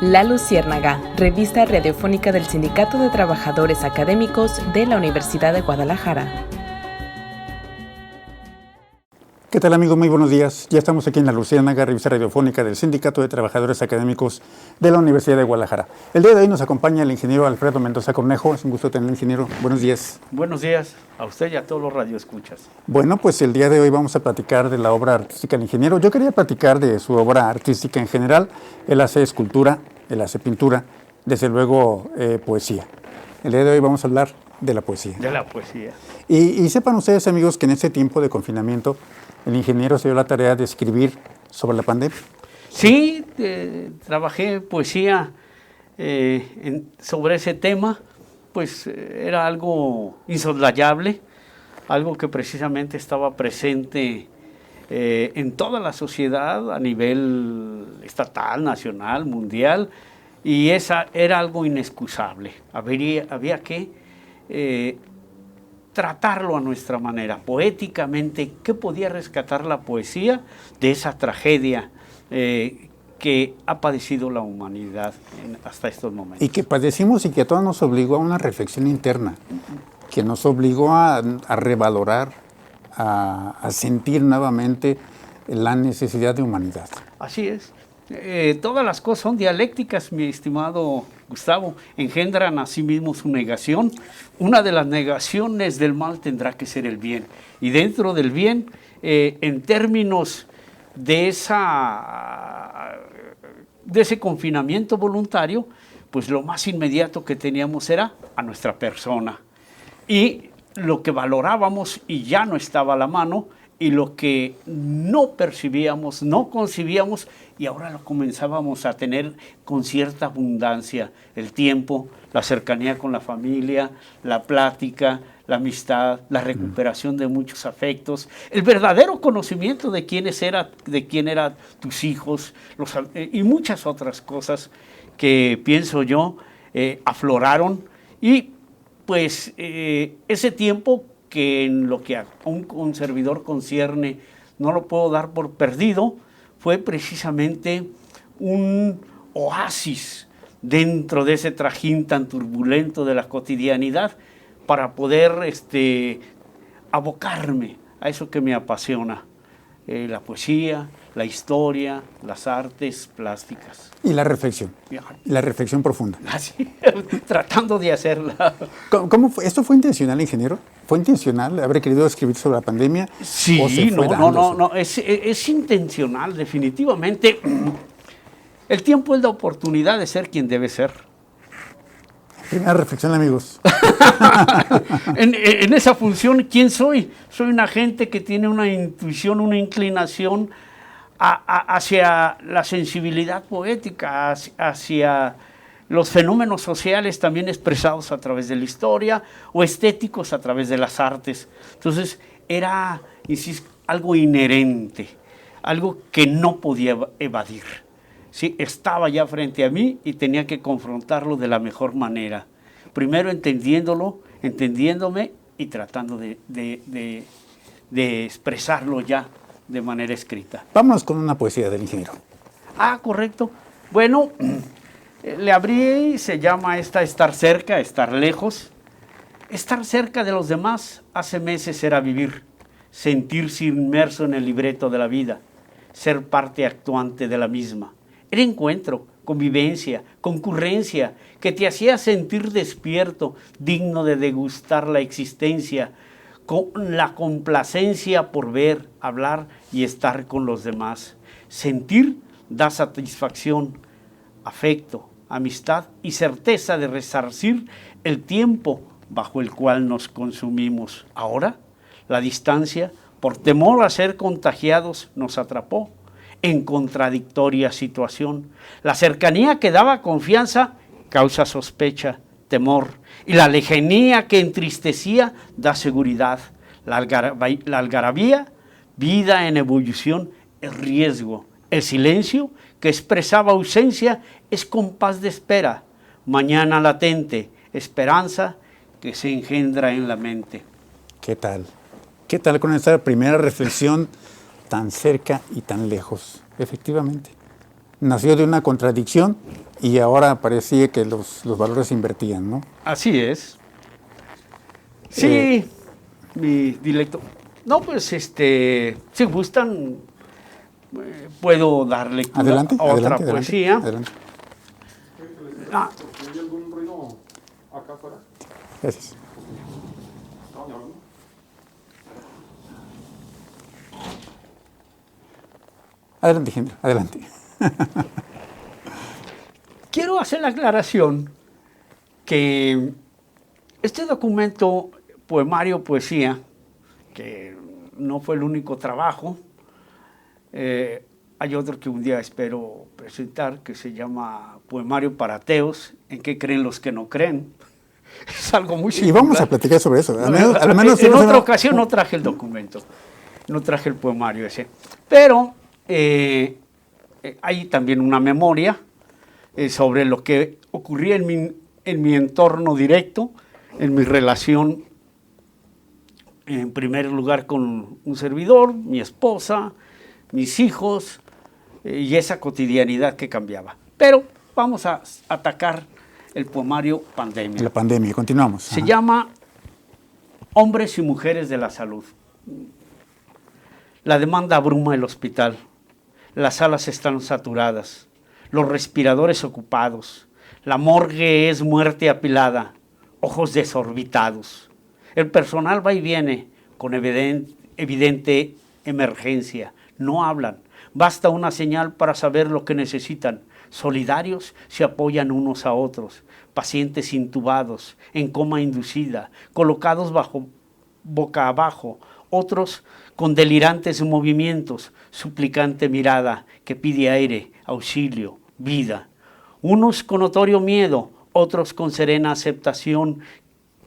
La Luciérnaga, revista radiofónica del Sindicato de Trabajadores Académicos de la Universidad de Guadalajara. ¿Qué tal, amigos? Muy buenos días. Ya estamos aquí en La Luciérnaga, revista radiofónica del Sindicato de Trabajadores Académicos de la Universidad de Guadalajara. El día de hoy nos acompaña el ingeniero Alfredo Mendoza Cornejo. Es un gusto tener, ingeniero. Buenos días. Buenos días a usted y a todos los radioescuchas. Bueno, pues el día de hoy vamos a platicar de la obra artística del ingeniero. Yo quería platicar de su obra artística en general. Él hace escultura, él hace pintura, desde luego poesía. El día de hoy vamos a hablar de la poesía. De la poesía. Y sepan ustedes, amigos, que en este tiempo de confinamiento el ingeniero se dio la tarea de escribir sobre la pandemia. Sí, trabajé poesía sobre ese tema, pues era algo insoslayable, algo que precisamente estaba presente en toda la sociedad a nivel estatal, nacional, mundial, y esa era algo inexcusable. Había que tratarlo a nuestra manera, poéticamente. ¿Qué podía rescatar la poesía de esa tragedia que ha padecido la humanidad hasta estos momentos? Y que padecimos y que a todos nos obligó a una reflexión interna, que nos obligó a revalorar, a sentir nuevamente la necesidad de humanidad. Así es. Todas las cosas son dialécticas, mi estimado Gustavo, engendran a sí mismo su negación. Una de las negaciones del mal tendrá que ser el bien. Y dentro del bien, en términos de ese confinamiento voluntario, pues lo más inmediato que teníamos era a nuestra persona. Y lo que valorábamos y ya no estaba a la mano, y lo que no percibíamos, no concibíamos, y ahora lo comenzábamos a tener con cierta abundancia: el tiempo, la cercanía con la familia, la plática, la amistad, la recuperación de muchos afectos, el verdadero conocimiento de quién eran tus hijos, y muchas otras cosas que, pienso yo, afloraron. Y pues ese tiempo, que en lo que a un servidor concierne no lo puedo dar por perdido, fue precisamente un oasis dentro de ese trajín tan turbulento de la cotidianidad, para poder abocarme a eso que me apasiona, la poesía, la historia, las artes plásticas. Y la reflexión profunda. Así, tratando de hacerla. ¿Cómo fue? ¿Esto fue intencional, ingeniero? ¿Fue intencional haber querido escribir sobre la pandemia? Sí, no, es intencional, definitivamente. El tiempo es la oportunidad de ser quien debe ser. Primera reflexión, amigos. en esa función, ¿quién soy? Soy una gente que tiene una intuición, una inclinación hacia la sensibilidad poética, hacia los fenómenos sociales también expresados a través de la historia, o estéticos a través de las artes. Entonces era, insisto, algo inherente, algo que no podía evadir. Sí, estaba ya frente a mí y tenía que confrontarlo de la mejor manera. Primero entendiéndome y tratando de expresarlo ya de manera escrita. Vámonos con una poesía del ingeniero. Ah, correcto. Bueno, le abrí, se llama estar cerca, estar lejos. Estar cerca de los demás hace meses era vivir, sentirse inmerso en el libreto de la vida, ser parte actuante de la misma. Era encuentro, convivencia, concurrencia, que te hacía sentir despierto, digno de degustar la existencia, con la complacencia por ver, hablar y estar con los demás. Sentir da satisfacción, afecto, amistad y certeza de resarcir el tiempo bajo el cual nos consumimos. Ahora, la distancia, por temor a ser contagiados, nos atrapó en contradictoria situación. La cercanía que daba confianza causa sospecha, temor, y la lejanía que entristecía da seguridad. La algarabía, vida en ebullición, es riesgo. El silencio, que expresaba ausencia, es compás de espera. Mañana latente, esperanza que se engendra en la mente. ¿Qué tal? ¿Qué tal con esta primera reflexión? Tan cerca y tan lejos, efectivamente. Nació de una contradicción, y ahora parecía que los valores se invertían, ¿no? Así es. Sí, mi directo. No, pues si gustan, puedo dar lectura Adelante, a otra adelante, poesía. adelante. Ah, ¿Hay algún ruido acá afuera? Gracias. Adelante, Gendro, adelante. quiero hacer la aclaración que este documento, poemario, poesía, que no fue el único trabajo, hay otro que un día espero presentar, que se llama Poemario para Ateos, ¿en qué creen los que no creen? Es algo muy Y singular. vamos a platicar sobre eso. Al menos en otra ocasión no traje el documento, no traje el poemario ese. Pero hay también una memoria sobre lo que ocurría en mi entorno directo, en mi relación, en primer lugar con un servidor, mi esposa, mis hijos, y esa cotidianidad que cambiaba. Pero vamos a atacar el poemario Pandemia. La pandemia, continuamos. Se llama Hombres y Mujeres de la Salud. La demanda abruma el hospital. Las salas están saturadas. Los respiradores ocupados. La morgue es muerte apilada. Ojos desorbitados. El personal va y viene con evidente emergencia. No hablan. Basta una señal para saber lo que necesitan. Solidarios se apoyan unos a otros. Pacientes intubados, en coma inducida, colocados boca abajo. Otros con delirantes movimientos, suplicante mirada que pide aire, auxilio, vida. Unos con notorio miedo, otros con serena aceptación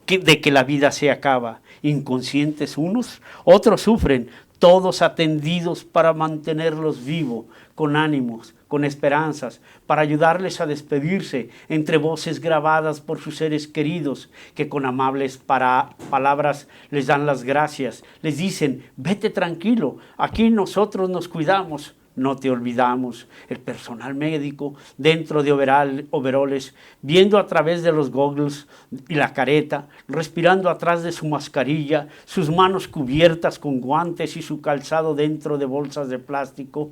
de que la vida se acaba. Inconscientes unos, otros sufren, todos atendidos para mantenerlos vivos, con ánimos, con esperanzas, para ayudarles a despedirse entre voces grabadas por sus seres queridos, que con amables palabras les dan las gracias, les dicen, vete tranquilo, aquí nosotros nos cuidamos. No te olvidamos, el personal médico dentro de overoles, viendo a través de los goggles y la careta, respirando atrás de su mascarilla, sus manos cubiertas con guantes y su calzado dentro de bolsas de plástico,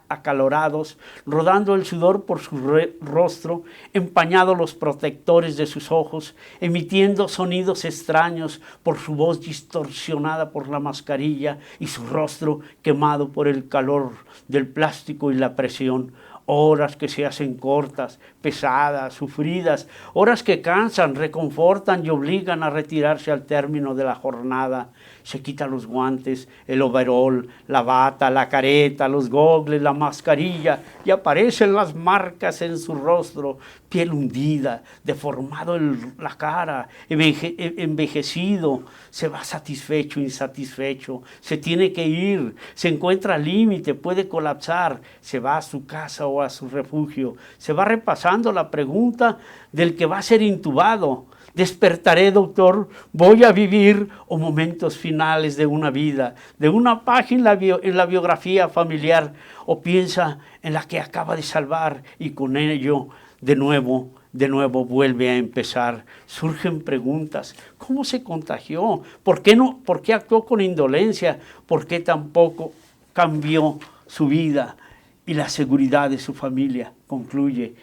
acalorados, rodando el sudor por su rostro, empañados los protectores de sus ojos, emitiendo sonidos extraños por su voz distorsionada por la mascarilla y su rostro quemado por el calor del plástico y la presión. Horas que se hacen cortas, pesadas, sufridas, horas que cansan, reconfortan y obligan a retirarse al término de la jornada. Se quitan los guantes, el overol, la bata, la careta, los gogles, la mascarilla, y aparecen las marcas en su rostro, piel hundida, deformado la cara, envejecido. Se va satisfecho, insatisfecho, se tiene que ir, se encuentra al límite, puede colapsar, se va a su casa o a su refugio, se va repasando la pregunta del que va a ser intubado. ¿Despertaré, doctor? ¿Voy a vivir? O momentos finales de una vida, de una página en la biografía familiar, o piensa en la que acaba de salvar y con ello de nuevo vuelve a empezar. Surgen preguntas. ¿Cómo se contagió? ¿Por qué actuó con indolencia? ¿Por qué tampoco cambió su vida y la seguridad de su familia? Concluye.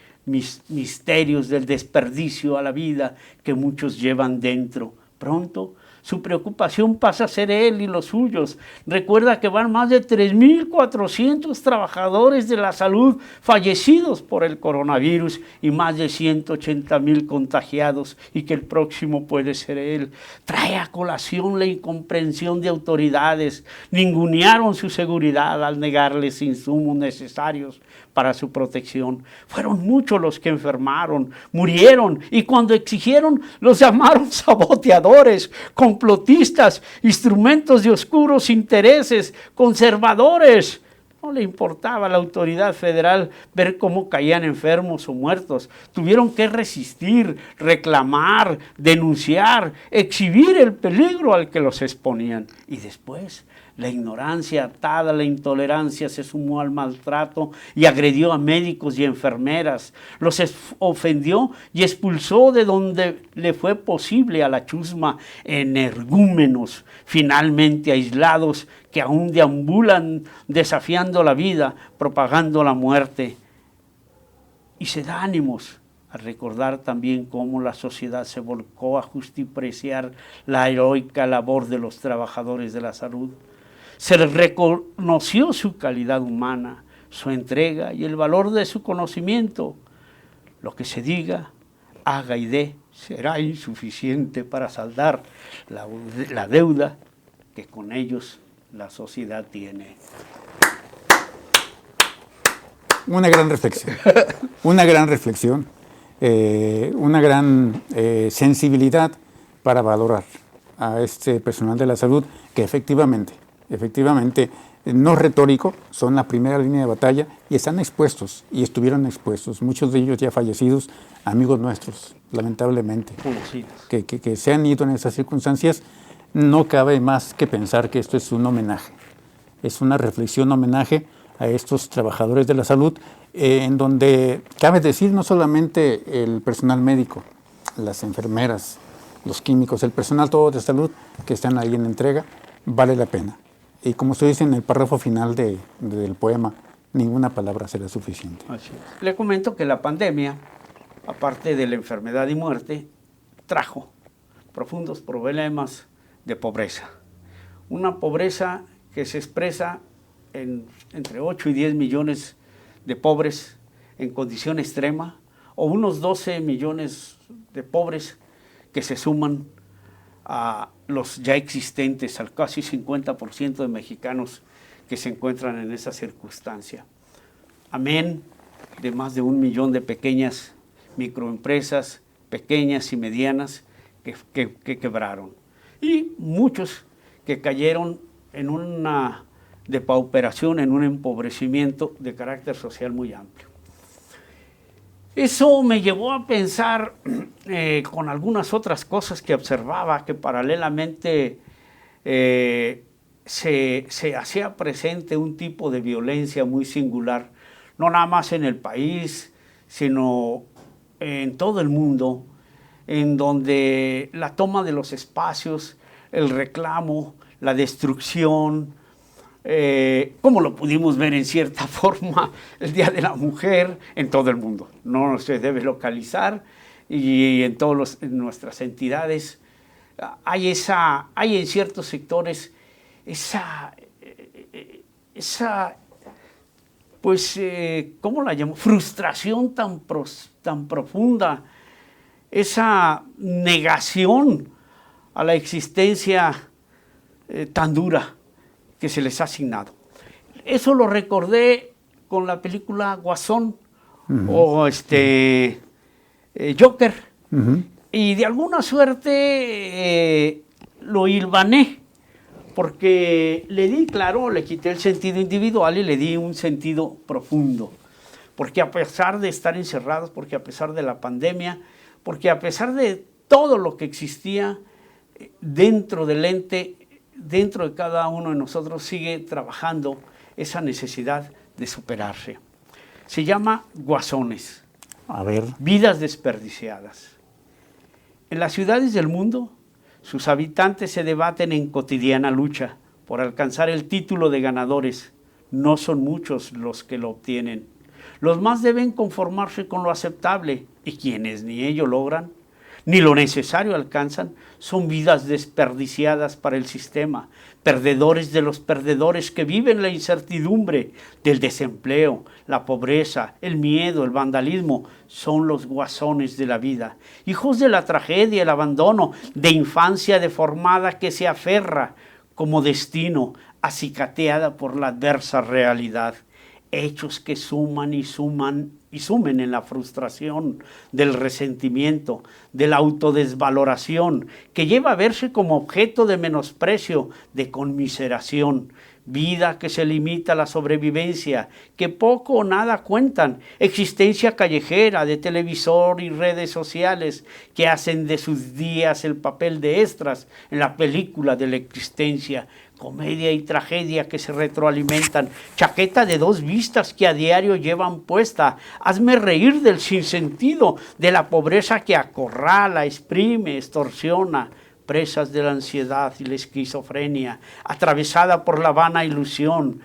Misterios del desperdicio a la vida que muchos llevan dentro. Pronto su preocupación pasa a ser él y los suyos. Recuerda que van más de 3.400 trabajadores de la salud fallecidos por el coronavirus y más de 180.000 contagiados y que el próximo puede ser él. Trae a colación la incomprensión de autoridades. Ningunearon su seguridad al negarles insumos necesarios para su protección. Fueron muchos los que enfermaron, murieron y cuando exigieron los llamaron saboteadores, complotistas, instrumentos de oscuros intereses, conservadores. No le importaba a la autoridad federal ver cómo caían enfermos o muertos. Tuvieron que resistir, reclamar, denunciar, exhibir el peligro al que los exponían. Y después La ignorancia atada a la intolerancia se sumó al maltrato y agredió a médicos y enfermeras. Los ofendió y expulsó de donde le fue posible a la chusma energúmenos, finalmente aislados, que aún deambulan desafiando la vida, propagando la muerte. Y se da ánimos a recordar también cómo la sociedad se volcó a justipreciar la heroica labor de los trabajadores de la salud. Se les reconoció su calidad humana, su entrega y el valor de su conocimiento. Lo que se diga, haga y dé será insuficiente para saldar la deuda que con ellos la sociedad tiene. Una gran reflexión, una gran reflexión, una gran sensibilidad para valorar a este personal de la salud que efectivamente, no retórico, son la primera línea de batalla y están expuestos y estuvieron expuestos, muchos de ellos ya fallecidos, amigos nuestros, lamentablemente, que se han ido en esas circunstancias. No cabe más que pensar que esto es un homenaje, es una reflexión, homenaje a estos trabajadores de la salud, en donde cabe decir no solamente el personal médico, las enfermeras, los químicos, el personal todo de salud que están ahí en entrega, vale la pena. Y como usted dice en el párrafo final del poema, ninguna palabra será suficiente. Así es. Le comento que la pandemia, aparte de la enfermedad y muerte, trajo profundos problemas de pobreza. Una pobreza que se expresa entre 8 y 10 millones de pobres en condición extrema, o unos 12 millones de pobres que se suman a los ya existentes, al casi 50% de mexicanos que se encuentran en esa circunstancia. Amén de más de 1 millón de pequeñas microempresas, pequeñas y medianas, que quebraron. Y muchos que cayeron en una depauperación, en un empobrecimiento de carácter social muy amplio. Eso me llevó a pensar con algunas otras cosas que observaba, que paralelamente se hacía presente un tipo de violencia muy singular, no nada más en el país, sino en todo el mundo, en donde la toma de los espacios, el reclamo, la destrucción, como lo pudimos ver en cierta forma el Día de la Mujer en todo el mundo. No se debe localizar y en nuestras entidades hay en ciertos sectores esa pues, ¿cómo la llamo? Frustración tan profunda, esa negación a la existencia tan dura que se les ha asignado. Eso lo recordé con la película Guasón o Joker, y de alguna suerte lo hilvané, porque le quité el sentido individual y le di un sentido profundo, porque a pesar de estar encerrados, porque a pesar de la pandemia, porque a pesar de todo lo que existía dentro del ente, dentro de cada uno de nosotros sigue trabajando esa necesidad de superarse. Se llama Guasones. A ver. Vidas desperdiciadas. En las ciudades del mundo, sus habitantes se debaten en cotidiana lucha por alcanzar el título de ganadores. No son muchos los que lo obtienen. Los más deben conformarse con lo aceptable, y quienes ni ello logran, ni lo necesario alcanzan, son vidas desperdiciadas para el sistema, perdedores de los perdedores que viven la incertidumbre del desempleo, la pobreza, el miedo, el vandalismo, son los guasones de la vida, hijos de la tragedia, el abandono, de infancia deformada que se aferra como destino, acicateada por la adversa realidad. Hechos que suman y sumen en la frustración, del resentimiento, de la autodesvaloración, que lleva a verse como objeto de menosprecio, de conmiseración. Vida que se limita a la sobrevivencia, que poco o nada cuentan, existencia callejera de televisor y redes sociales que hacen de sus días el papel de extras en la película de la existencia, comedia y tragedia que se retroalimentan, chaqueta de dos vistas que a diario llevan puesta, hazme reír del sinsentido, de la pobreza que acorrala, exprime, extorsiona, presas de la ansiedad y la esquizofrenia, atravesada por la vana ilusión,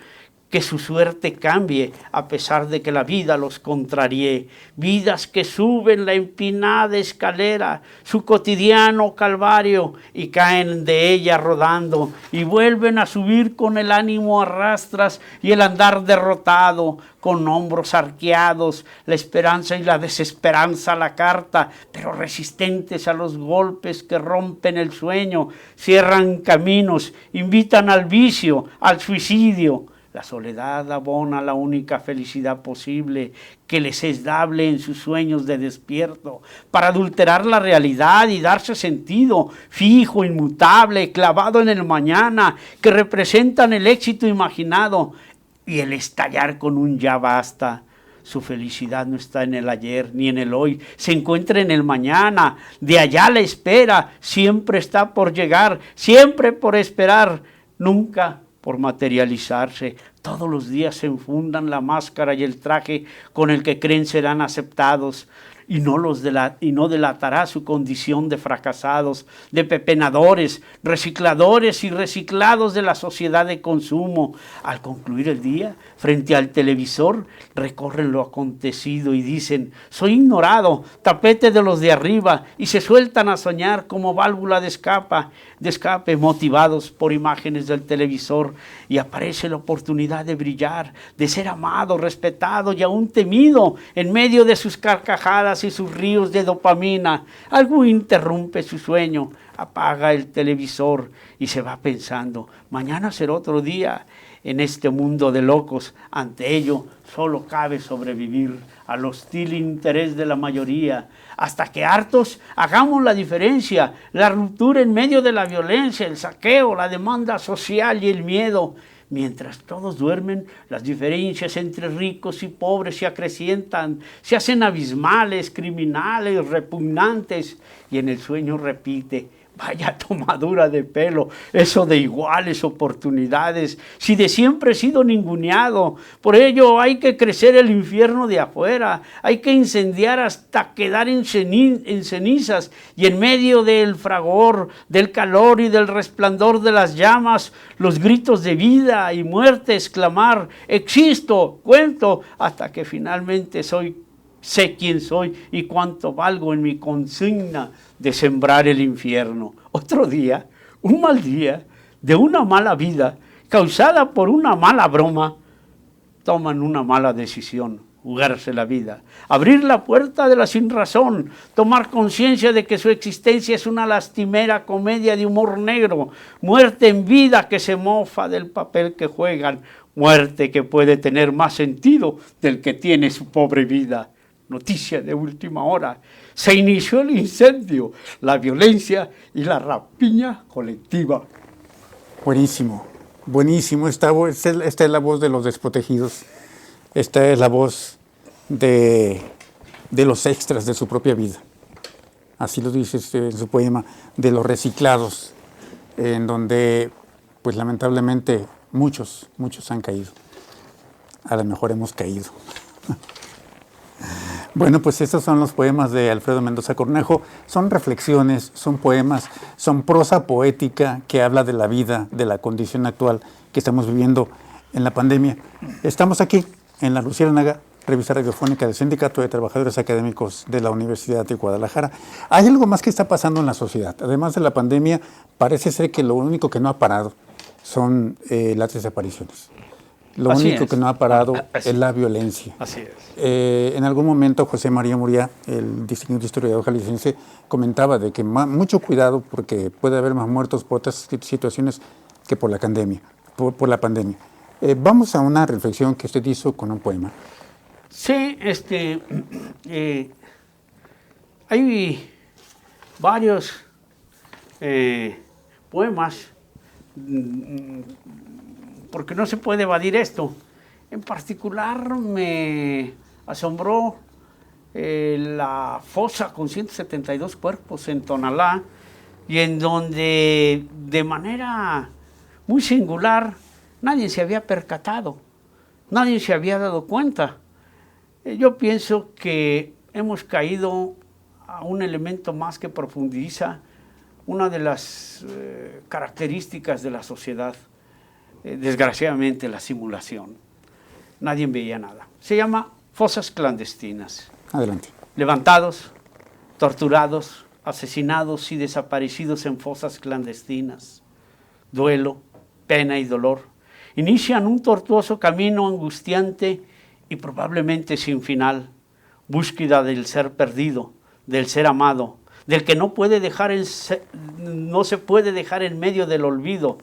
que su suerte cambie a pesar de que la vida los contraríe, vidas que suben la empinada escalera, su cotidiano calvario, y caen de ella rodando, y vuelven a subir con el ánimo a rastras y el andar derrotado, con hombros arqueados, la esperanza y la desesperanza a la carta, pero resistentes a los golpes que rompen el sueño, cierran caminos, invitan al vicio, al suicidio. La soledad abona la única felicidad posible que les es dable en sus sueños de despierto, para adulterar la realidad y darse sentido fijo, inmutable, clavado en el mañana, que representan el éxito imaginado y el estallar con un ya basta. Su felicidad no está en el ayer ni en el hoy, se encuentra en el mañana, de allá la espera, siempre está por llegar, siempre por esperar, nunca por materializarse. Todos los días se enfundan la máscara y el traje con el que creen serán aceptados, y no delatará su condición de fracasados, de pepenadores, recicladores y reciclados de la sociedad de consumo. Al concluir el día, frente al televisor, recorren lo acontecido y dicen: soy ignorado, tapete de los de arriba, y se sueltan a soñar como válvula de escape, motivados por imágenes del televisor, y aparece la oportunidad de brillar, de ser amado, respetado y aún temido en medio de sus carcajadas y sus ríos de dopamina. Algo interrumpe su sueño, apaga el televisor y se va pensando: mañana será otro día. En este mundo de locos, ante ello solo cabe sobrevivir al hostil interés de la mayoría, hasta que hartos hagamos la diferencia, la ruptura en medio de la violencia, el saqueo, la demanda social y el miedo. Mientras todos duermen, las diferencias entre ricos y pobres se acrecientan, se hacen abismales, criminales, repugnantes, y en el sueño repite: vaya tomadura de pelo, eso de iguales oportunidades, si de siempre he sido ninguneado. Por ello hay que crecer el infierno de afuera, hay que incendiar hasta quedar en cenizas, y en medio del fragor, del calor y del resplandor de las llamas, los gritos de vida y muerte exclamar: existo, cuento, hasta que finalmente sé quién soy y cuánto valgo en mi consigna de sembrar el infierno. Otro día, un mal día, de una mala vida, causada por una mala broma, toman una mala decisión: jugarse la vida, abrir la puerta de la sinrazón, tomar conciencia de que su existencia es una lastimera comedia de humor negro, muerte en vida que se mofa del papel que juegan, muerte que puede tener más sentido del que tiene su pobre vida. Noticia de última hora: se inició el incendio, la violencia y la rapiña colectiva. Buenísimo, buenísimo. Esta es la voz de los desprotegidos. Esta es la voz de los extras de su propia vida. Así lo dice en su poema, de los reciclados, en donde, pues lamentablemente, muchos han caído. A lo mejor hemos caído. Bueno, pues estos son los poemas de Alfredo Mendoza Cornejo. Son reflexiones, son poemas, son prosa poética que habla de la vida, de la condición actual que estamos viviendo en la pandemia. Estamos aquí en La Luciérnaga, revista radiofónica del Sindicato de Trabajadores Académicos de la Universidad de Guadalajara. Hay algo más que está pasando en la sociedad. Además de la pandemia, parece ser que lo único que no ha parado son las desapariciones. Lo único que no ha parado es la violencia. Así es. En algún momento José María Murguía, el distinguido historiador jalisciense, comentaba de que mucho cuidado porque puede haber más muertos por otras situaciones que por la pandemia. Vamos a una reflexión que usted hizo con un poema. Sí, hay varios poemas, porque no se puede evadir esto. En particular me asombró la fosa con 172 cuerpos en Tonalá, y en donde de manera muy singular, nadie se había percatado, nadie se había dado cuenta. Yo pienso que hemos caído a un elemento más que profundiza una de las características de la sociedad, desgraciadamente la simulación. Nadie veía nada. Se llama fosas clandestinas. Adelante. Levantados, torturados, asesinados y desaparecidos en fosas clandestinas. Duelo, pena y dolor inician un tortuoso camino angustiante y probablemente sin final. Búsqueda del ser perdido, del ser amado, del que no se puede dejar en medio del olvido,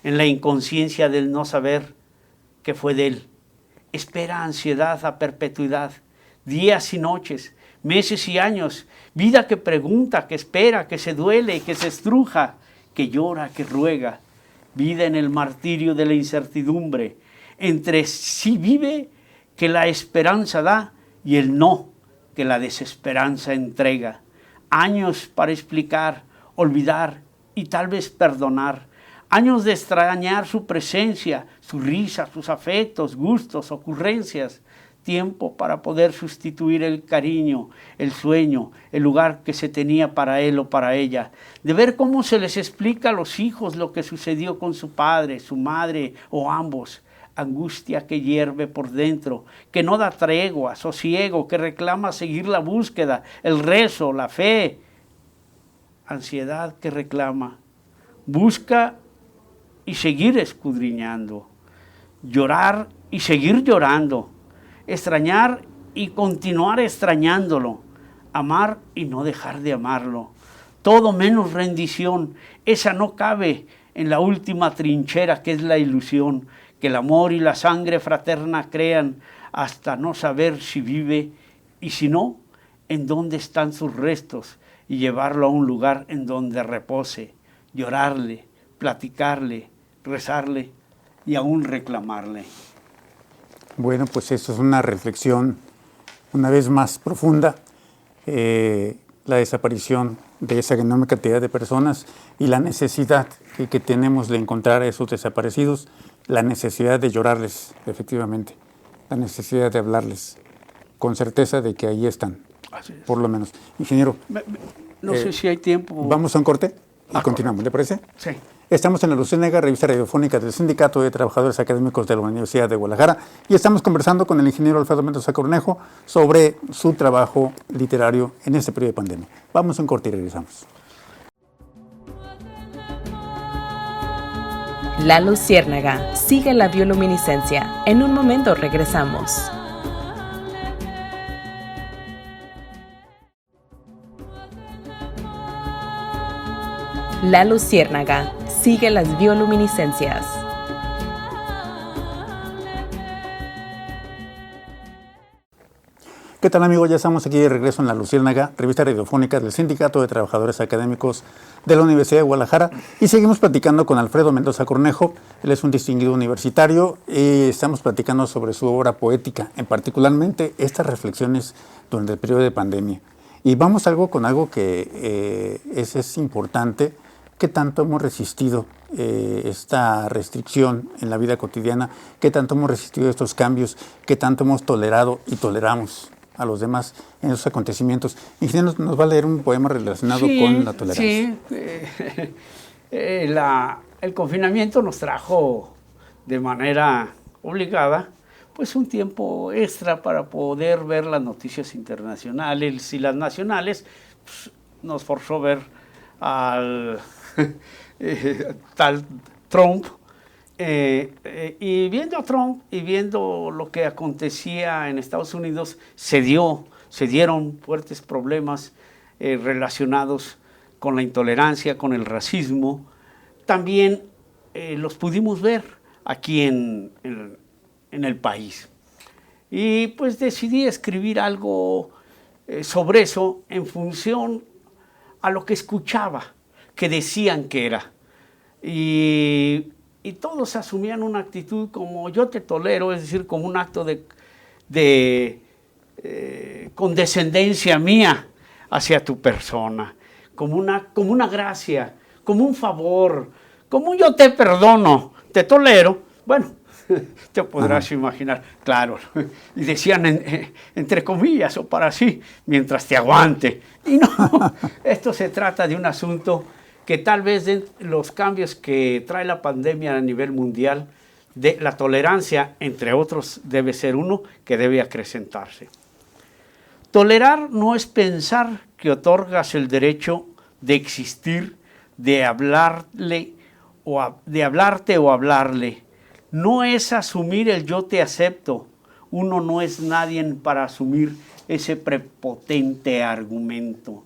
en la inconsciencia del no saber qué fue de él. Espera ansiedad a perpetuidad, días y noches, meses y años, vida que pregunta, que espera, que se duele, que se estruja, que llora, que ruega, vida en el martirio de la incertidumbre, entre sí vive que la esperanza da y el no que la desesperanza entrega. Años para explicar, olvidar y tal vez perdonar. Años de extrañar su presencia, su risa, sus afectos, gustos, ocurrencias. Tiempo para poder sustituir el cariño, el sueño, el lugar que se tenía para él o para ella. De ver cómo se les explica a los hijos lo que sucedió con su padre, su madre o ambos. Angustia que hierve por dentro, que no da tregua, sosiego, que reclama seguir la búsqueda, el rezo, la fe. Ansiedad que reclama, busca y seguir escudriñando, llorar y seguir llorando, extrañar y continuar extrañándolo, amar y no dejar de amarlo. Todo menos rendición, esa no cabe en la última trinchera que es la ilusión, que el amor y la sangre fraterna crean hasta no saber si vive y si no, en dónde están sus restos y llevarlo a un lugar en donde repose, llorarle, platicarle, rezarle y aún reclamarle. Bueno, pues eso es una reflexión una vez más profunda, la desaparición de esa enorme cantidad de personas y la necesidad que tenemos de encontrar a esos desaparecidos, la necesidad de llorarles, efectivamente, la necesidad de hablarles, con certeza de que ahí están, por lo menos. Ingeniero, no sé si hay tiempo. Vamos a un corte y continuamos, ¿le parece? Sí. Estamos en La Luciérnaga, revista radiofónica del Sindicato de Trabajadores Académicos de la Universidad de Guadalajara, y estamos conversando con el ingeniero Alfredo Mendoza Cornejo sobre su trabajo literario en este periodo de pandemia. Vamos a un corte y regresamos. La Luciérnaga sigue la bioluminiscencia. En un momento regresamos. La Luciérnaga sigue las bioluminiscencias. ¿Qué tal, amigos? Ya estamos aquí de regreso en La Luciérnaga, revista radiofónica del Sindicato de Trabajadores Académicos de la Universidad de Guadalajara, y seguimos platicando con Alfredo Mendoza Cornejo. Él es un distinguido universitario y estamos platicando sobre su obra poética, en particularmente estas reflexiones durante el periodo de pandemia. Y vamos con algo que es importante. ¿Qué tanto hemos resistido esta restricción en la vida cotidiana? ¿Qué tanto hemos resistido estos cambios? ¿Qué tanto hemos tolerado y toleramos a los demás en esos acontecimientos? Ingeniero, nos va a leer un poema relacionado con la tolerancia. Sí, el confinamiento nos trajo de manera obligada pues un tiempo extra para poder ver las noticias internacionales y las nacionales. Pues, nos forzó ver al tal Trump, y viendo a Trump y viendo lo que acontecía en Estados Unidos, se dieron fuertes problemas relacionados con la intolerancia, con el racismo. También los pudimos ver aquí en el país. Y pues decidí escribir algo sobre eso en función a lo que escuchaba, que decían que era. Y todos asumían una actitud como yo te tolero, es decir, como un acto de condescendencia mía hacia tu persona, como una gracia, como un favor, como yo te perdono, te tolero, bueno, te podrás imaginar, claro. Y decían entre comillas o para sí, mientras te aguante. Y no, esto se trata de un asunto que tal vez de los cambios que trae la pandemia a nivel mundial, de la tolerancia, entre otros, debe ser uno que debe acrecentarse. Tolerar no es pensar que otorgas el derecho de existir, de hablarle de hablarte o hablarle. No es asumir el yo te acepto. Uno no es nadie para asumir ese prepotente argumento.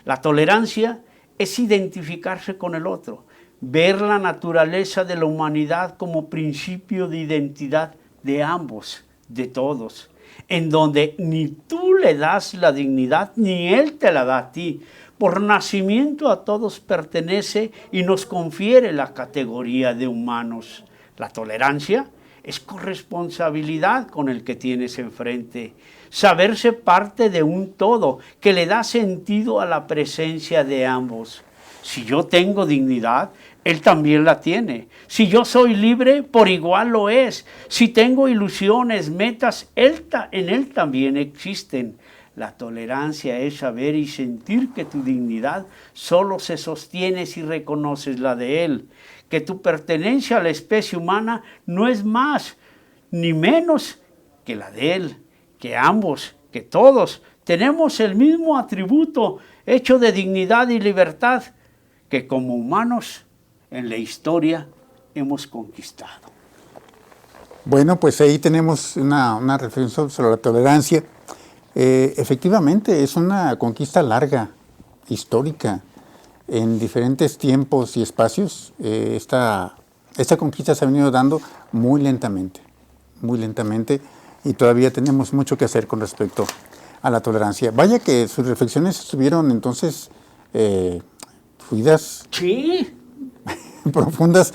La tolerancia es identificarse con el otro, ver la naturaleza de la humanidad como principio de identidad de ambos, de todos, en donde ni tú le das la dignidad, ni él te la da a ti. Por nacimiento a todos pertenece y nos confiere la categoría de humanos. La tolerancia es corresponsabilidad con el que tienes enfrente, saberse parte de un todo que le da sentido a la presencia de ambos. Si yo tengo dignidad, él también la tiene. Si yo soy libre, por igual lo es. Si tengo ilusiones, metas, en él también existen. La tolerancia es saber y sentir que tu dignidad solo se sostiene si reconoces la de él, que tu pertenencia a la especie humana no es más ni menos que la de él, que ambos, que todos, tenemos el mismo atributo hecho de dignidad y libertad que como humanos en la historia hemos conquistado. Bueno, pues ahí tenemos una reflexión sobre la tolerancia. Efectivamente, es una conquista larga, histórica, en diferentes tiempos y espacios. Esta conquista se ha venido dando muy lentamente, y todavía tenemos mucho que hacer con respecto a la tolerancia. Vaya que sus reflexiones estuvieron entonces fluidas, Sí. profundas.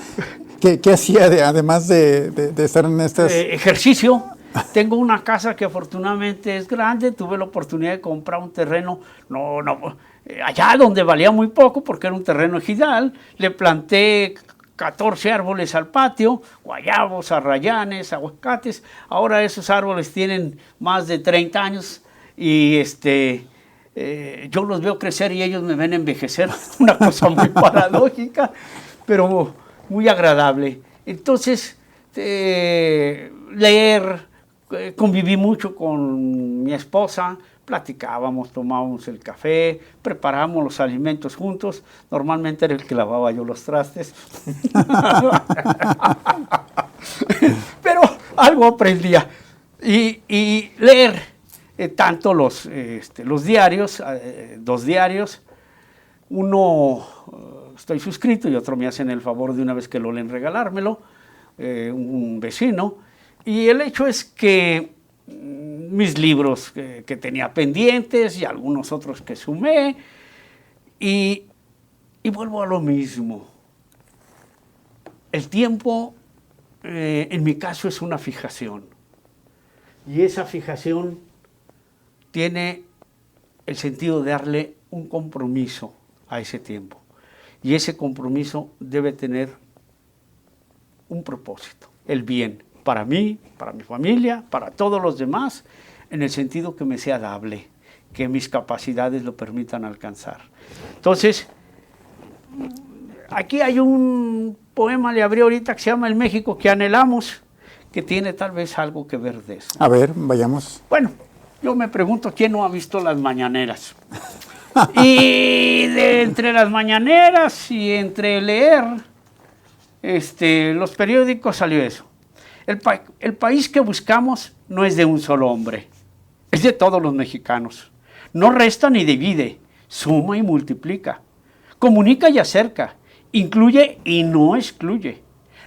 ¿Qué hacía además de estar en estas...? Ejercicio. Tengo una casa que afortunadamente es grande, tuve la oportunidad de comprar un terreno, allá donde valía muy poco porque era un terreno ejidal, le planté 14 árboles al patio, guayabos, arrayanes, aguacates. Ahora esos árboles tienen más de 30 años y yo los veo crecer y ellos me ven envejecer, una cosa muy paradójica, pero muy agradable. Entonces, leer, conviví mucho con mi esposa, platicábamos, tomábamos el café, preparábamos los alimentos juntos. Normalmente era el que lavaba yo los trastes. Pero algo aprendía. Y leer tanto los diarios, 2 diarios, uno estoy suscrito y otro me hacen el favor de una vez que lo leen regalármelo, un vecino. Y el hecho es que mis libros que tenía pendientes y algunos otros que sumé, y vuelvo a lo mismo. El tiempo, en mi caso, es una fijación. Y esa fijación tiene el sentido de darle un compromiso a ese tiempo. Y ese compromiso debe tener un propósito, el bien, para mí, para mi familia, para todos los demás, en el sentido que me sea dable, que mis capacidades lo permitan alcanzar. Entonces, aquí hay un poema, le abrí ahorita, que se llama El México que anhelamos, que tiene tal vez algo que ver de eso. A ver, vayamos. Bueno, yo me pregunto quién no ha visto las mañaneras. Y entre las mañaneras y entre leer los periódicos salió eso. El país que buscamos no es de un solo hombre, es de todos los mexicanos. No resta ni divide, suma y multiplica, comunica y acerca, incluye y no excluye.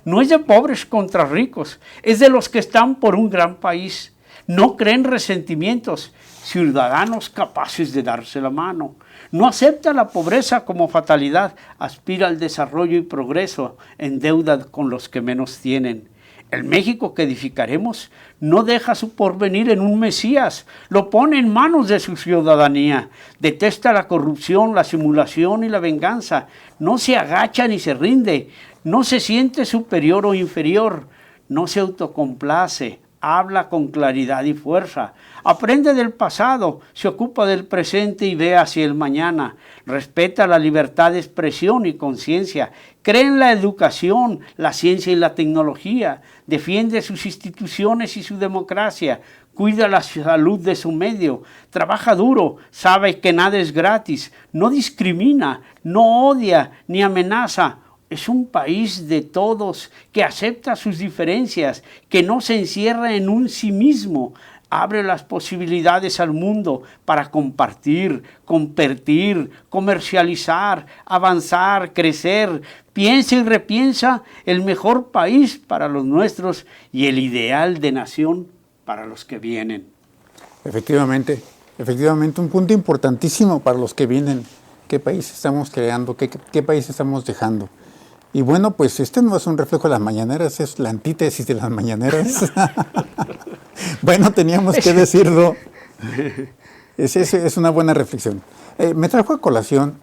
No es de pobres contra ricos, es de los que están por un gran país. No creen resentimientos, ciudadanos capaces de darse la mano. No acepta la pobreza como fatalidad, aspira al desarrollo y progreso en deuda con los que menos tienen. El México que edificaremos no deja su porvenir en un Mesías, lo pone en manos de su ciudadanía. Detesta la corrupción, la simulación y la venganza. No se agacha ni se rinde, No se siente superior o inferior, no se autocomplace, habla con claridad y fuerza, aprende del pasado, se ocupa del presente y ve hacia el mañana, respeta la libertad de expresión y conciencia, cree en la educación, la ciencia y la tecnología, defiende sus instituciones y su democracia, cuida la salud de su medio, trabaja duro, sabe que nada es gratis, no discrimina, no odia ni amenaza. Es un país de todos, que acepta sus diferencias, que no se encierra en un sí mismo, abre las posibilidades al mundo para compartir, competir, comercializar, avanzar, crecer. Piensa y repiensa el mejor país para los nuestros y el ideal de nación para los que vienen. Efectivamente, un punto importantísimo para los que vienen. ¿Qué país estamos creando? ¿Qué país estamos dejando? Y bueno, pues este no es un reflejo de las mañaneras, es la antítesis de las mañaneras. Bueno, teníamos que decirlo. Es una buena reflexión. Me trajo a colación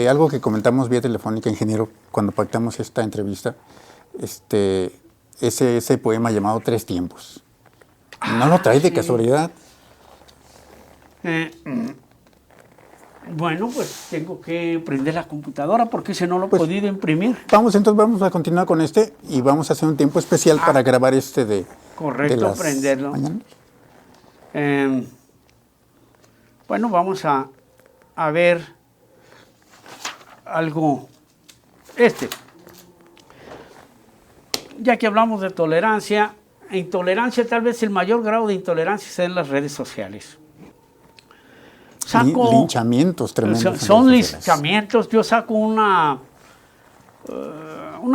algo que comentamos vía telefónica, ingeniero, cuando pactamos esta entrevista. Ese poema llamado Tres Tiempos. ¿No lo trae de casualidad? Bueno, pues tengo que prender la computadora porque ese no lo he podido imprimir. Vamos a continuar con y vamos a hacer un tiempo especial para grabar de... Correcto, de las prenderlo. mañanas. Bueno, vamos a ver algo. Ya que hablamos de tolerancia, tal vez el mayor grado de intolerancia es en las redes sociales. Linchamientos tremendos. Son linchamientos. Yo saco una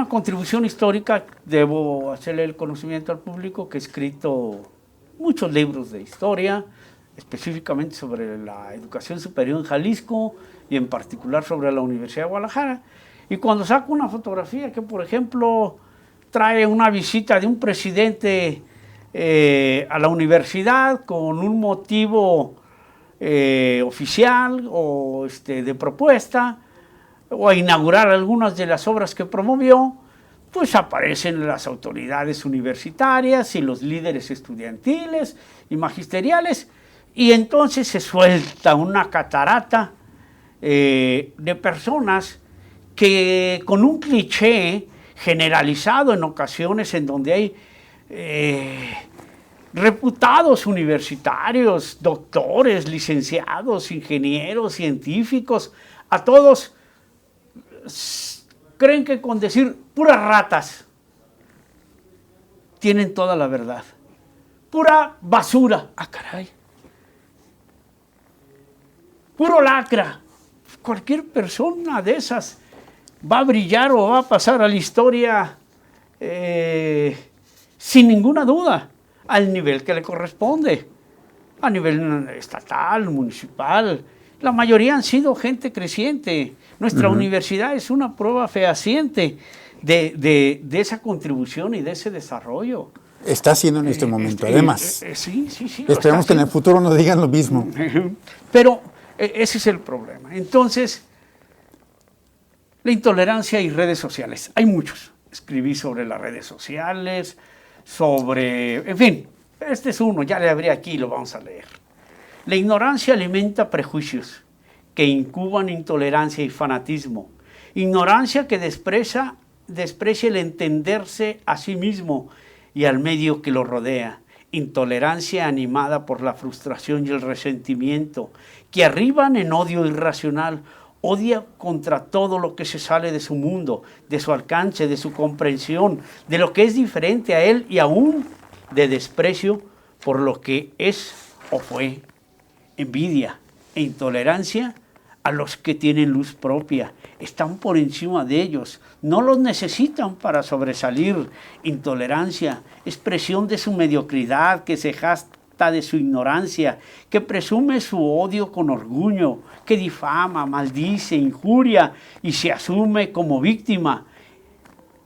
contribución histórica, debo hacerle el conocimiento al público, que he escrito muchos libros de historia, específicamente sobre la educación superior en Jalisco y en particular sobre la Universidad de Guadalajara. Y cuando saco una fotografía que, por ejemplo, trae una visita de un presidente a la universidad con un motivo oficial o de propuesta, o a inaugurar algunas de las obras que promovió, pues aparecen las autoridades universitarias y los líderes estudiantiles y magisteriales, y entonces se suelta una catarata de personas que, con un cliché generalizado en ocasiones en donde hay reputados universitarios, doctores, licenciados, ingenieros, científicos, a todos creen que con decir puras ratas tienen toda la verdad. Pura basura, ah caray. Puro lacra. Cualquier persona de esas va a brillar o va a pasar a la historia sin ninguna duda, al nivel que le corresponde, a nivel estatal, municipal. La mayoría han sido gente creciente. Nuestra universidad es una prueba fehaciente de esa contribución y de ese desarrollo. Está haciendo en este momento, además. Sí. Esperamos que en el futuro nos digan lo mismo. Pero ese es el problema. Entonces, la intolerancia y redes sociales. Hay muchos. Escribí sobre las redes sociales, en fin, este es uno, ya le abrí aquí y lo vamos a leer. La ignorancia alimenta prejuicios que incuban intolerancia y fanatismo. Ignorancia que desprecia el entenderse a sí mismo y al medio que lo rodea. Intolerancia animada por la frustración y el resentimiento, que arriban en odio irracional. Odia contra todo lo que se sale de su mundo, de su alcance, de su comprensión, de lo que es diferente a él, y aún de desprecio por lo que es o fue. Envidia e intolerancia a los que tienen luz propia, están por encima de ellos, no los necesitan para sobresalir. Intolerancia, expresión de su mediocridad, que se jacta de su ignorancia, que presume su odio con orgullo, que difama, maldice, injuria y se asume como víctima,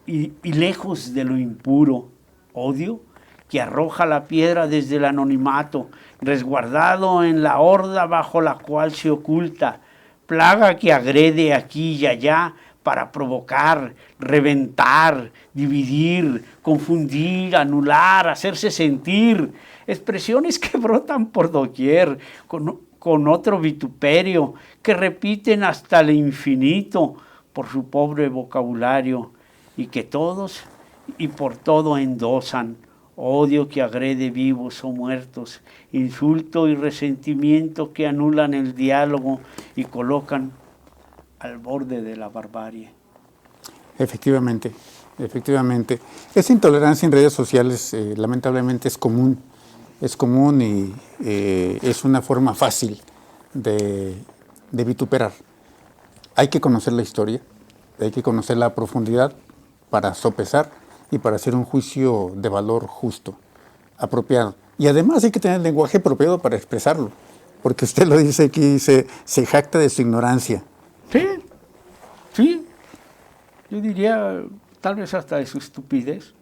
y lejos de lo impuro. Odio que arroja la piedra desde el anonimato, resguardado en la horda bajo la cual se oculta. Plaga que agrede aquí y allá, para provocar, reventar, dividir, confundir, anular, hacerse sentir. Expresiones que brotan por doquier, con otro vituperio, que repiten hasta el infinito por su pobre vocabulario, y que todos y por todo endosan odio que agrede vivos o muertos, insulto y resentimiento que anulan el diálogo y colocan al borde de la barbarie. Efectivamente, efectivamente. Esa intolerancia en redes sociales lamentablemente es común y es una forma fácil de vituperar. Hay que conocer la historia, hay que conocer la profundidad para sopesar y para hacer un juicio de valor justo, apropiado. Y además hay que tener el lenguaje apropiado para expresarlo, porque usted lo dice aquí, se jacta de su ignorancia. Sí, yo diría tal vez hasta de su estupidez.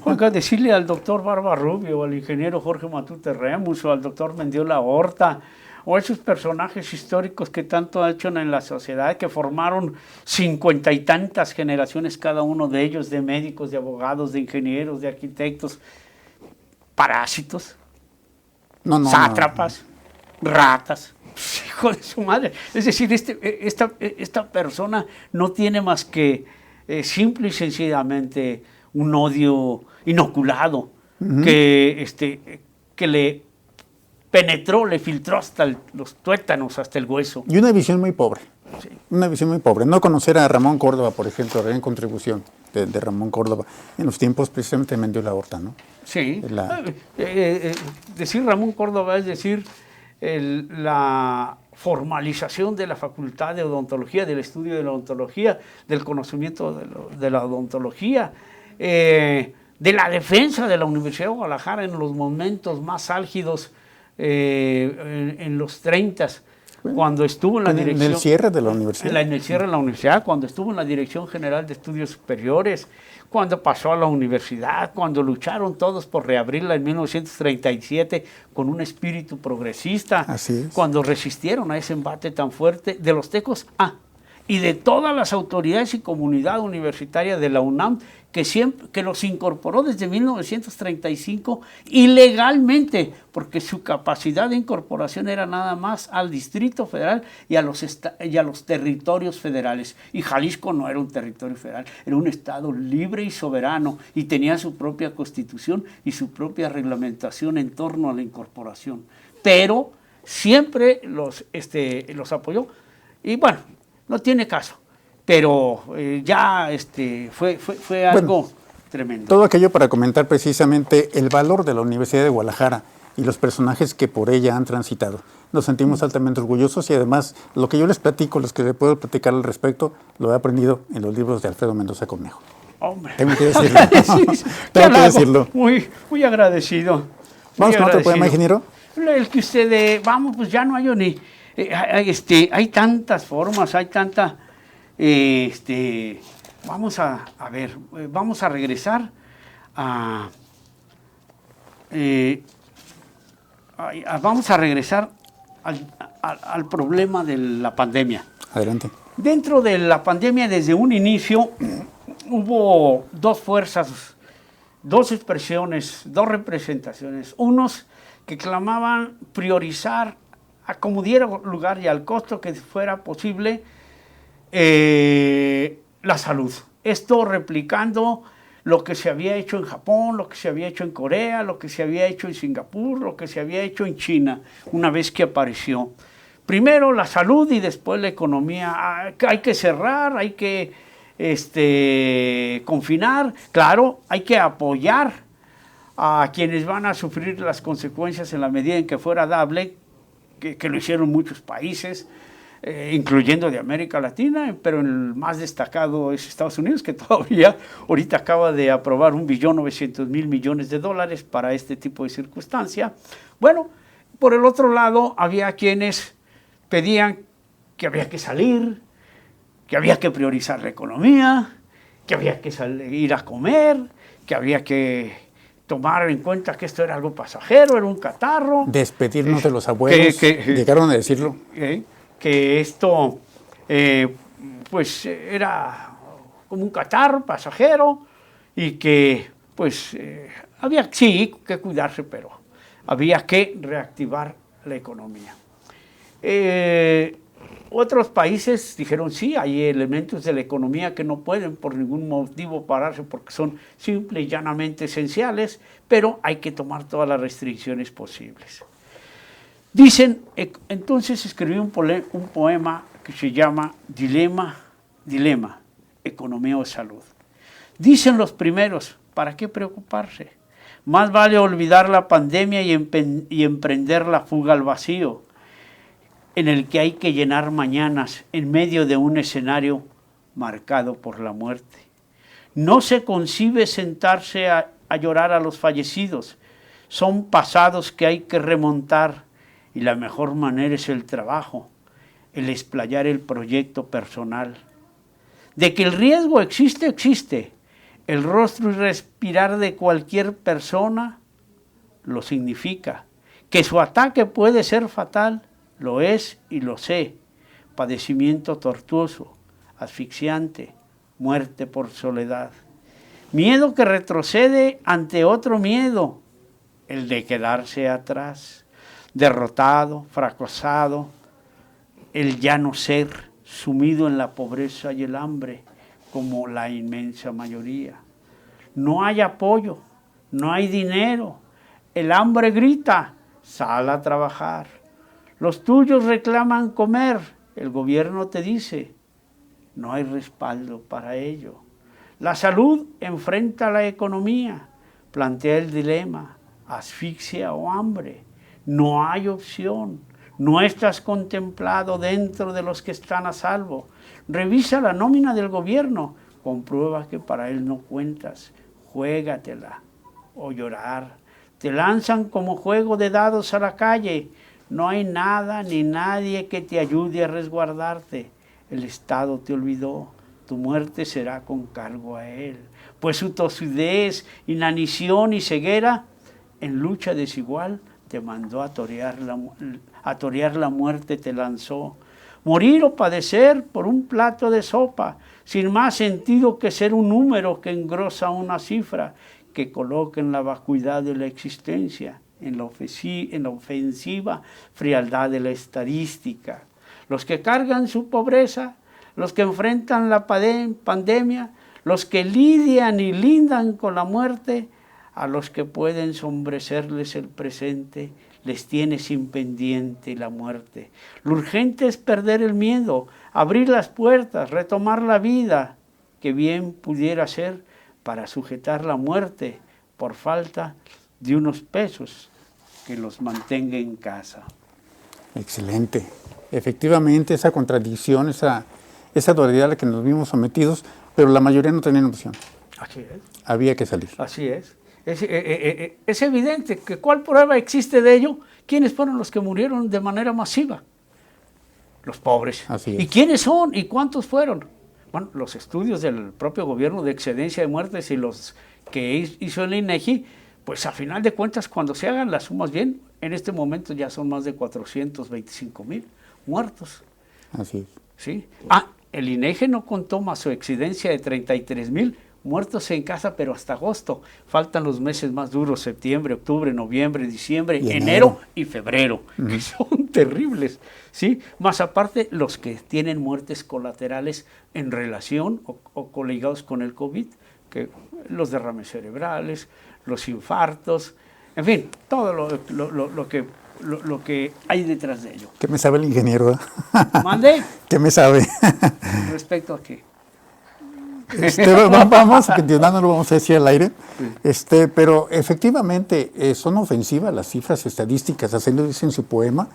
Oiga, decirle al doctor Barba Rubio, al ingeniero Jorge Matute Remus, o al doctor Mendiola Horta, o esos personajes históricos que tanto han hecho en la sociedad, que formaron 50 y tantas generaciones cada uno de ellos, de médicos, de abogados, de ingenieros, de arquitectos, parásitos, sátrapas, ratas, hijo de su madre. Es decir, esta persona no tiene más que simple y sencillamente un odio inoculado, que le penetró, le filtró hasta los tuétanos, hasta el hueso. Y una visión muy pobre. Sí. Una visión muy pobre. No conocer a Ramón Córdoba, por ejemplo, la gran contribución de Ramón Córdoba en los tiempos precisamente de Mendiola Horta, ¿no? Sí. Decir Ramón Córdoba es decir la formalización de la facultad de odontología, del estudio de la odontología, del conocimiento de la odontología, de la defensa de la Universidad de Guadalajara en los momentos más álgidos, en los 30s, cuando estuvo en la dirección... En el cierre de la universidad. En el cierre de la universidad, cuando estuvo en la Dirección General de Estudios Superiores, cuando pasó a la universidad, cuando lucharon todos por reabrirla en 1937 con un espíritu progresista. Así es. Cuando resistieron a ese embate tan fuerte de los tecos y de todas las autoridades y comunidad universitaria de la UNAM, que los incorporó desde 1935 ilegalmente, porque su capacidad de incorporación era nada más al Distrito Federal y a los territorios federales. Y Jalisco no era un territorio federal, era un estado libre y soberano, y tenía su propia constitución y su propia reglamentación en torno a la incorporación. Pero siempre los apoyó, y bueno, no tiene caso. Pero ya fue algo tremendo. Todo aquello para comentar precisamente el valor de la Universidad de Guadalajara y los personajes que por ella han transitado. Nos sentimos altamente orgullosos y además lo que yo les platico, los que les puedo platicar al respecto, lo he aprendido en los libros de Alfredo Mendoza Cornejo. Hombre, tengo que decirlo. Tengo que decirlo. Muy agradecido. ¿Vamos con otro poema, ingeniero? El que usted, vamos, pues ya no hay ni... hay tantas formas, hay tanta... vamos a ver, vamos a regresar vamos a regresar al problema de la pandemia. Adelante. Dentro de la pandemia, desde un inicio, hubo dos fuerzas, dos expresiones, dos representaciones. Unos que clamaban priorizar a como diera lugar y al costo que fuera posible la salud. Esto replicando lo que se había hecho en Japón, lo que se había hecho en Corea, lo que se había hecho en Singapur, lo que se había hecho en China, una vez que apareció. Primero la salud y después la economía. Hay que cerrar, hay que confinar. Claro, hay que apoyar a quienes van a sufrir las consecuencias en la medida en que fuera dable, que lo hicieron muchos países, incluyendo de América Latina, pero el más destacado es Estados Unidos, que todavía ahorita acaba de aprobar $1.900.000.000.000 para este tipo de circunstancia. Bueno, por el otro lado, había quienes pedían que había que salir, que había que priorizar la economía, que había que ir a comer, que había que tomar en cuenta que esto era algo pasajero, era un catarro. Despedirnos de los abuelos, llegaron a decirlo. Que esto pues era como un catarro pasajero y que pues había sí que cuidarse, pero había que reactivar la economía. Otros países dijeron sí, hay elementos de la economía que no pueden por ningún motivo pararse porque son simple y llanamente esenciales, pero hay que tomar todas las restricciones posibles. Dicen, entonces escribí un poema que se llama Dilema, Economía o Salud. Dicen los primeros, ¿para qué preocuparse? Más vale olvidar la pandemia y emprender la fuga al vacío, en el que hay que llenar mañanas en medio de un escenario marcado por la muerte. No se concibe sentarse a llorar a los fallecidos, son pasados que hay que remontar y la mejor manera es el trabajo, el explayar el proyecto personal. De que el riesgo existe, existe. El rostro y respirar de cualquier persona lo significa. Que su ataque puede ser fatal, lo es y lo sé. Padecimiento tortuoso, asfixiante, muerte por soledad. Miedo que retrocede ante otro miedo, el de quedarse atrás. Derrotado, fracasado, el ya no ser, sumido en la pobreza y el hambre, como la inmensa mayoría. No hay apoyo, no hay dinero, el hambre grita, sal a trabajar. Los tuyos reclaman comer, el gobierno te dice, no hay respaldo para ello. La salud enfrenta la economía, plantea el dilema, asfixia o hambre. No hay opción, no estás contemplado dentro de los que están a salvo. Revisa la nómina del gobierno, comprueba que para él no cuentas, juégatela o llorar. Te lanzan como juego de dados a la calle, no hay nada ni nadie que te ayude a resguardarte. El Estado te olvidó, tu muerte será con cargo a él. Pues su tosudez, inanición y ceguera, en lucha desigual, te mandó a torear la muerte, te lanzó. Morir o padecer por un plato de sopa, sin más sentido que ser un número que engrosa una cifra, que coloca en la vacuidad de la existencia, en la ofensiva frialdad de la estadística. Los que cargan su pobreza, los que enfrentan la pandemia, los que lidian y lindan con la muerte, a los que pueden sombrecerles el presente, les tiene sin pendiente la muerte. Lo urgente es perder el miedo, abrir las puertas, retomar la vida, que bien pudiera ser para sujetar la muerte por falta de unos pesos que los mantenga en casa. Excelente. Efectivamente, esa contradicción, esa dualidad a la que nos vimos sometidos, pero la mayoría no tenían opción. Así es. Había que salir. Así es. Es evidente que ¿cuál prueba existe de ello? ¿Quiénes fueron los que murieron de manera masiva? Los pobres. Así es. ¿Y quiénes son? ¿Y cuántos fueron? Bueno, los estudios del propio gobierno de excedencia de muertes y los que hizo el INEGI, pues a final de cuentas, cuando se hagan las sumas bien, en este momento ya son más de 425,000 muertos. Así es. ¿Sí? El INEGI no contó más su excedencia de 33,000 muertos en casa, pero hasta agosto. Faltan los meses más duros, septiembre, octubre, noviembre, diciembre, y enero y febrero, que son terribles, ¿sí? Más aparte, los que tienen muertes colaterales en relación o coligados con el COVID, que los derrames cerebrales, los infartos, en fin, todo lo que hay detrás de ello. ¿Qué me sabe el ingeniero? ¿Mande? ¿Qué me sabe? ¿Respecto a qué? Vamos continuando, lo vamos a decir al aire, pero efectivamente son ofensivas las cifras estadísticas, así lo dice en su poema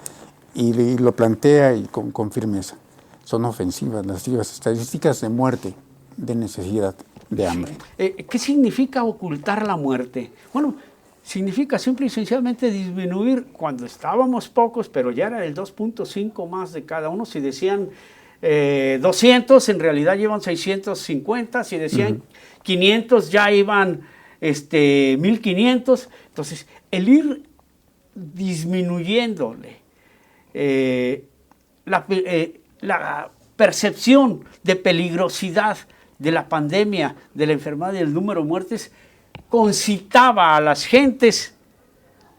y lo plantea y con firmeza. Son ofensivas las cifras estadísticas de muerte, de necesidad, de hambre. ¿Qué significa ocultar la muerte? Bueno, significa simple y sencillamente disminuir cuando estábamos pocos, pero ya era el 2.5 más de cada uno. Si decían 200, en realidad llevan 650, si decían 500 ya iban 1500, entonces el ir disminuyéndole la percepción de peligrosidad de la pandemia, de la enfermedad y el número de muertes, concitaba a las gentes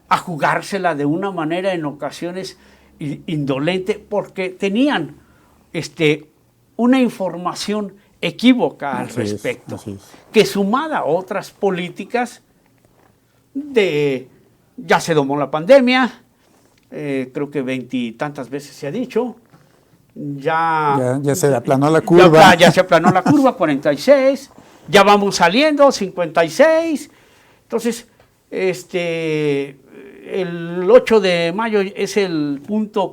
a jugársela de una manera en ocasiones indolente, porque tenían una información equívoca al respecto, que sumada a otras políticas ya se domó la pandemia, creo que 20 y tantas veces se ha dicho, ya se aplanó la curva. Ya se aplanó la curva, 46, ya vamos saliendo, 56, entonces el 8 de mayo es el punto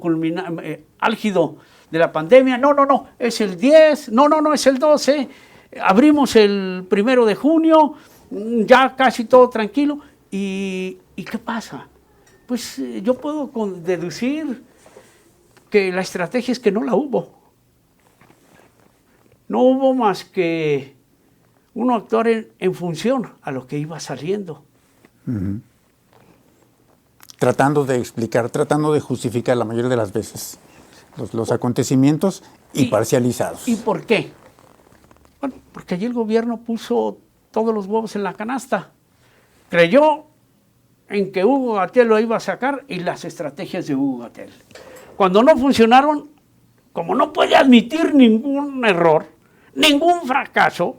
álgido de la pandemia. No, es el 10, no, es el 12. Abrimos el 1 de junio, ya casi todo tranquilo. ¿Y qué pasa? Pues yo puedo deducir que la estrategia es que no la hubo. No hubo más que uno actuar en función a lo que iba saliendo. Uh-huh. Tratando de explicar, tratando de justificar la mayoría de las veces los acontecimientos y parcializados. ¿Y por qué? Bueno, porque allí el gobierno puso todos los huevos en la canasta. Creyó en que Hugo Gatell lo iba a sacar y las estrategias de Hugo Gatell. Cuando no funcionaron, como no puede admitir ningún error, ningún fracaso,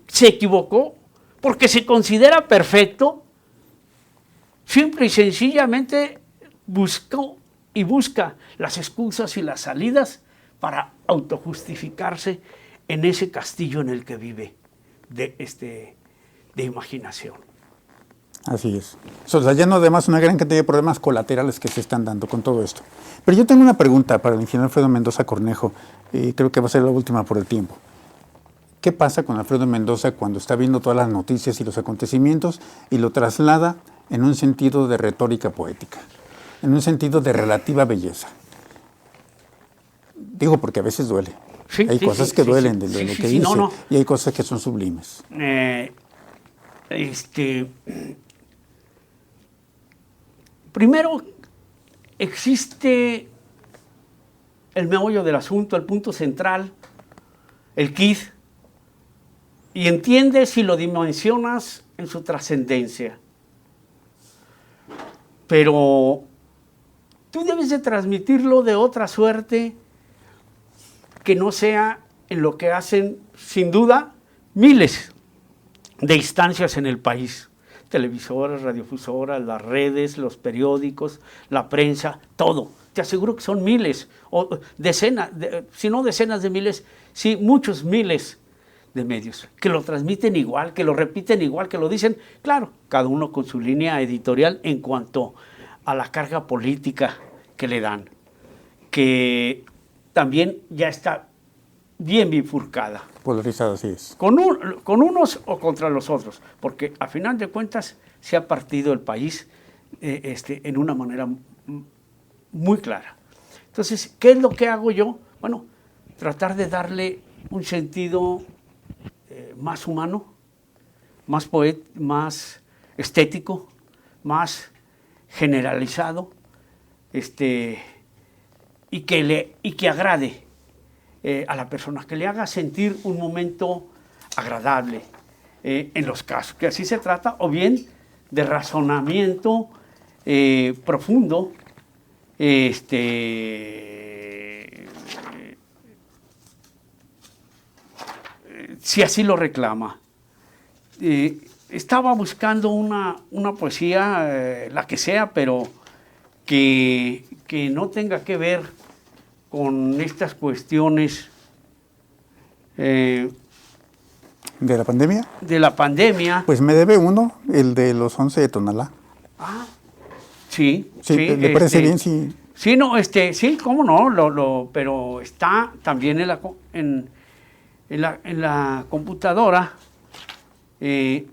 se equivocó, porque se considera perfecto, simple y sencillamente busca las excusas y las salidas para autojustificarse en ese castillo en el que vive de imaginación. Así es. Soslayando además una gran cantidad de problemas colaterales que se están dando con todo esto. Pero yo tengo una pregunta para el ingeniero Alfredo Mendoza Cornejo, y creo que va a ser la última por el tiempo. ¿Qué pasa con Alfredo Mendoza cuando está viendo todas las noticias y los acontecimientos y lo traslada en un sentido de retórica poética, en un sentido de relativa belleza? Digo porque a veces duele. Hay cosas que duelen de lo que dice, y hay cosas que son sublimes. Primero, existe el meollo del asunto, el punto central, el quid, y entiendes y lo dimensionas en su trascendencia. Pero tú debes de transmitirlo de otra suerte que no sea en lo que hacen, sin duda, miles de instancias en el país. Televisoras, radiofusoras, las redes, los periódicos, la prensa, todo. Te aseguro que son miles, o decenas, si no decenas de miles, sí, muchos miles de medios, que lo transmiten igual, que lo repiten igual, que lo dicen, claro, cada uno con su línea editorial en cuanto a la carga política que le dan, que también ya está bien bifurcada. Polarizada, así es. Con unos o contra los otros, porque a final de cuentas se ha partido el país en una manera muy clara. Entonces, ¿qué es lo que hago yo? Bueno, tratar de darle un sentido más humano, más estético, más generalizado, y que agrade a la persona, que le haga sentir un momento agradable en los casos, que así se trata, o bien de razonamiento profundo, si así lo reclama. Estaba buscando una poesía, la que sea, pero que no tenga que ver con estas cuestiones ¿de la pandemia? De la pandemia. Pues me debe uno, el de los 11 de Tonalá. Ah, sí. ¿Le parece bien? Sí. Sí, no, sí, cómo no, pero está también en la computadora, y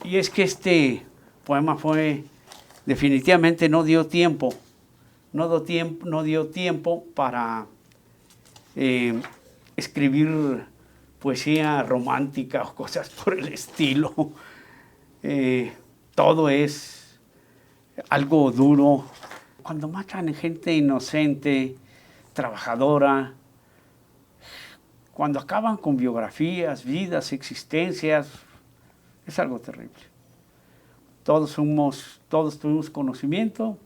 es que este poema definitivamente no dio tiempo para escribir poesía romántica o cosas por el estilo. Todo es algo duro, Cuando matan gente inocente, trabajadora, cuando acaban con biografías, vidas, existencias, es algo terrible. Todos tuvimos conocimiento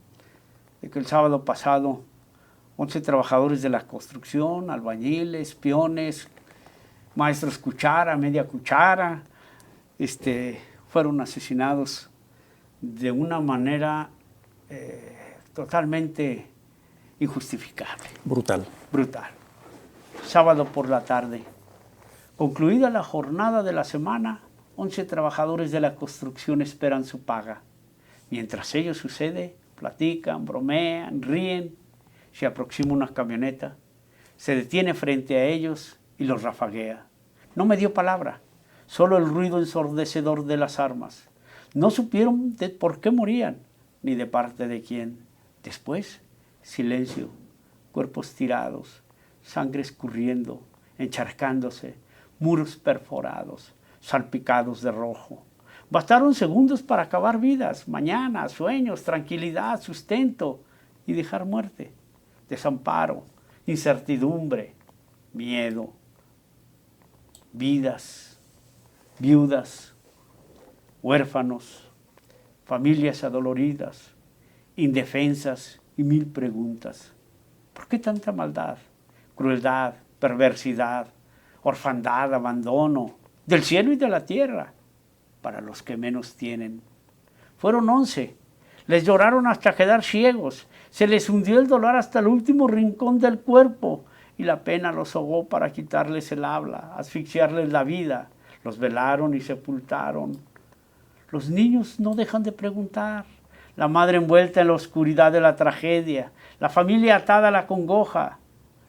de que el sábado pasado 11 trabajadores de la construcción, albañiles, peones, maestros cuchara, media cuchara, fueron asesinados de una manera totalmente injustificable. Brutal. Brutal. Sábado por la tarde. Concluida la jornada de la semana, 11 trabajadores de la construcción esperan su paga. Mientras ello sucede, platican, bromean, ríen. Se aproxima una camioneta, se detiene frente a ellos y los rafaguea. No me dio palabra, solo el ruido ensordecedor de las armas. No supieron de por qué morían, ni de parte de quién. Después, silencio, cuerpos tirados, sangre escurriendo, encharcándose, muros perforados, salpicados de rojo. Bastaron segundos para acabar vidas, mañana, sueños, tranquilidad, sustento y dejar muerte, desamparo, incertidumbre, miedo, vidas, viudas, huérfanos, familias adoloridas, indefensas y mil preguntas. ¿Por qué tanta maldad, crueldad, perversidad, orfandad, abandono, del cielo y de la tierra, para los que menos tienen? Fueron 11, les lloraron hasta quedar ciegos, se les hundió el dolor hasta el último rincón del cuerpo y la pena los ahogó para quitarles el habla, asfixiarles la vida, los velaron y sepultaron. Los niños no dejan de preguntar, la madre envuelta en la oscuridad de la tragedia, la familia atada a la congoja,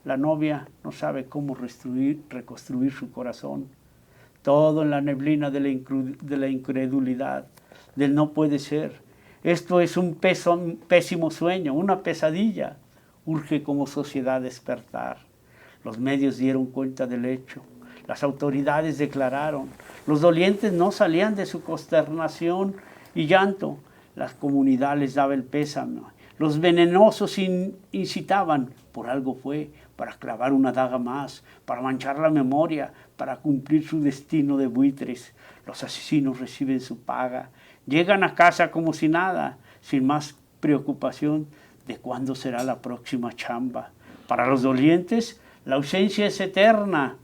la novia no sabe cómo reconstruir su corazón. Todo en la neblina de la incredulidad, del no puede ser. Esto es un pésimo sueño, una pesadilla. Urge como sociedad despertar. Los medios dieron cuenta del hecho. Las autoridades declararon. Los dolientes no salían de su consternación y llanto. La comunidad les daba el pésame. Los venenosos incitaban. Por algo fue, para clavar una daga más, para manchar la memoria, para cumplir su destino de buitres. Los asesinos reciben su paga. Llegan a casa como si nada, sin más preocupación de cuándo será la próxima chamba. Para los dolientes, la ausencia es eterna.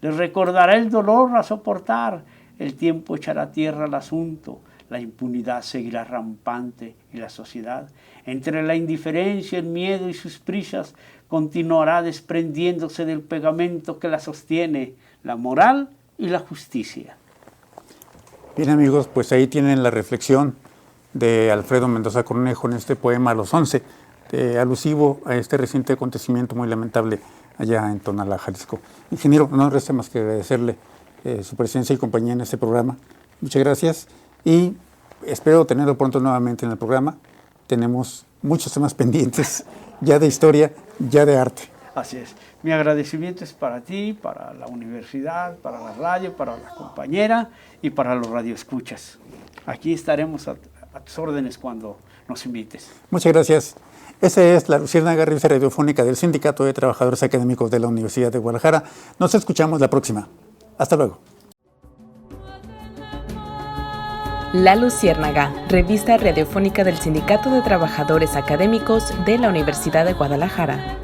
Les recordará el dolor a soportar. El tiempo echará tierra al asunto. La impunidad seguirá rampante y la sociedad, entre la indiferencia, el miedo y sus prisas, continuará desprendiéndose del pegamento que la sostiene, la moral y la justicia. Bien, amigos, pues ahí tienen la reflexión de Alfredo Mendoza Cornejo en este poema Los 11, alusivo a este reciente acontecimiento muy lamentable allá en Tonalá, Jalisco. Ingeniero, no resta más que agradecerle su presencia y compañía en este programa. Muchas gracias y espero tenerlo pronto nuevamente en el programa. Tenemos muchos temas pendientes, ya de historia, ya de arte. Así es. Mi agradecimiento es para ti, para la universidad, para la radio, para la compañera y para los radioescuchas. Aquí estaremos a tus órdenes cuando nos invites. Muchas gracias. Esa es la Luciérnaga, revista radiofónica del Sindicato de Trabajadores Académicos de la Universidad de Guadalajara. Nos escuchamos la próxima. Hasta luego. La Luciérnaga, revista radiofónica del Sindicato de Trabajadores Académicos de la Universidad de Guadalajara.